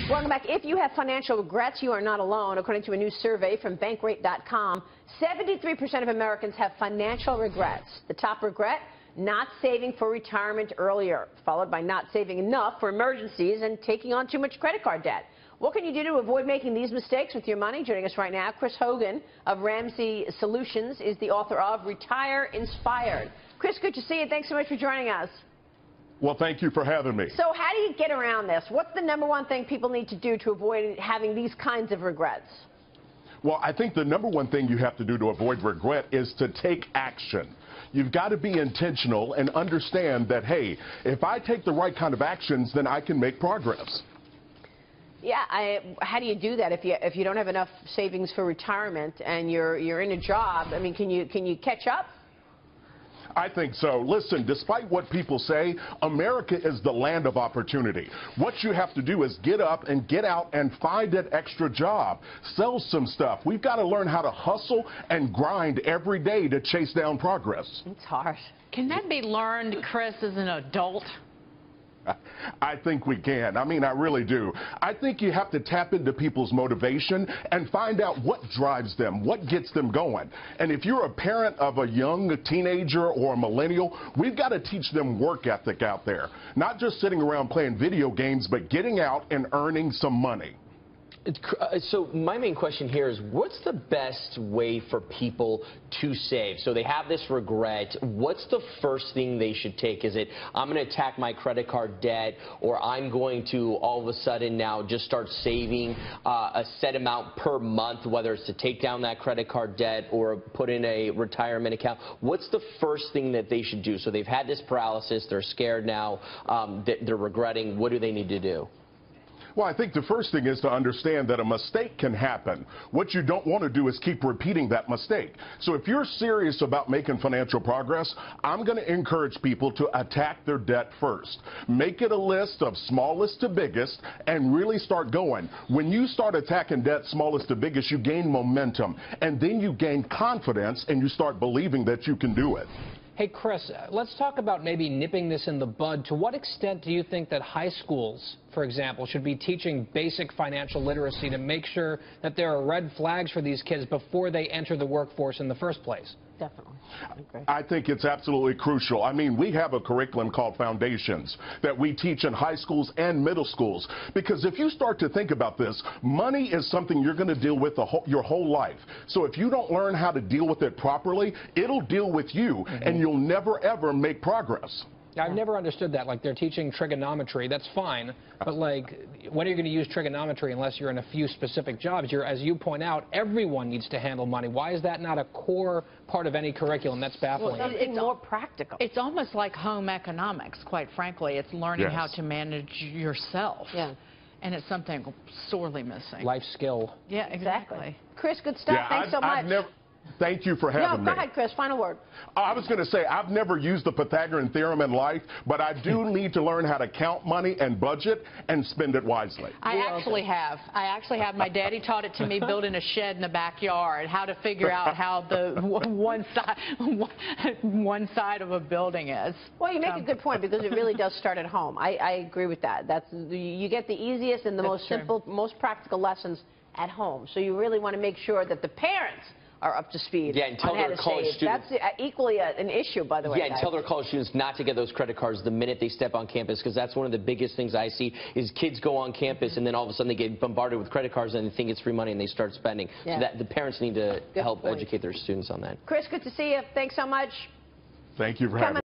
Welcome back. If you have financial regrets, you are not alone. According to a new survey from Bankrate.com, 73% of Americans have financial regrets. The top regret, not saving for retirement earlier, followed by not saving enough for emergencies and taking on too much credit card debt. What can you do to avoid making these mistakes with your money? Joining us right now, Chris Hogan of Ramsey Solutions is the author of Retire Inspired. Chris, good to see you. Thanks so much for joining us. Well, thank you for having me. So how do you get around this? What's the number one thing people need to do to avoid having these kinds of regrets? Well, I think the number one thing you have to do to avoid regret is to take action. You've got to be intentional and understand that, hey, if I take the right kind of actions, then I can make progress. Yeah, how do you do that if you don't have enough savings for retirement and you're in a job? I mean, can you catch up? I think so. Listen, despite what people say, America is the land of opportunity. What you have to do is get up and get out and find an extra job. Sell some stuff. We've got to learn how to hustle and grind every day to chase down progress. It's hard. Can that be learned, Chris, as an adult? I think we can. I mean, I really do. I think you have to tap into people's motivation and find out what drives them, what gets them going. And if you're a parent of a young teenager or a millennial, we've got to teach them work ethic out there. Not just sitting around playing video games, but getting out and earning some money. So my main question here is, what's the best way for people to save? So they have this regret. What's the first thing they should take? Is it, I'm going to attack my credit card debt, or I'm going to all of a sudden now just start saving a set amount per month, whether it's to take down that credit card debt or put in a retirement account? What's the first thing that they should do? So they've had this paralysis. They're scared now. They're regretting. What do they need to do? Well, I think the first thing is to understand that a mistake can happen. What you don't want to do is keep repeating that mistake. So if you're serious about making financial progress, I'm going to encourage people to attack their debt first. Make it a list of smallest to biggest and really start going. When you start attacking debt smallest to biggest, you gain momentum, and then you gain confidence and you start believing that you can do it. Hey, Chris, let's talk about maybe nipping this in the bud. To what extent do you think that high schools, for example, should be teaching basic financial literacy to make sure that there are red flags for these kids before they enter the workforce in the first place? Definitely. Okay. I think it's absolutely crucial. I mean, we have a curriculum called Foundations that we teach in high schools and middle schools, because if you start to think about this, money is something you're going to deal with your whole life. So if you don't learn how to deal with it properly, it'll deal with you, and you'll never, ever make progress. I've never understood that. Like, they're teaching trigonometry. That's fine. But, like, when are you going to use trigonometry unless you're in a few specific jobs? As you point out, everyone needs to handle money. Why is that not a core part of any curriculum? That's baffling. Well, it's more practical. It's almost like home economics, quite frankly. It's learning how to manage yourself. Yeah. And it's something sorely missing. Life skill. Yeah, exactly. Chris, good stuff. Thanks so much. Thank you for having me. No, go ahead, Chris. Final word. I was going to say, I've never used the Pythagorean theorem in life, but I do need to learn how to count money and budget and spend it wisely. I actually have. My daddy taught it to me building a shed in the backyard, how to figure out how the one side of a building is. Well, you make a good point, because it really does start at home. I agree with that. You get the easiest and the most simple, most practical lessons at home. So you really want to make sure that the parents are up to speed and tell their college students. That's equally an issue, by the way. Yeah, and tell their college students not to get those credit cards the minute they step on campus, because that's one of the biggest things I see is kids go on campus and then all of a sudden they get bombarded with credit cards and they think it's free money and they start spending. Yeah. So that the parents need to help educate their students on that. Chris, good to see you. Thanks so much. Thank you for having me.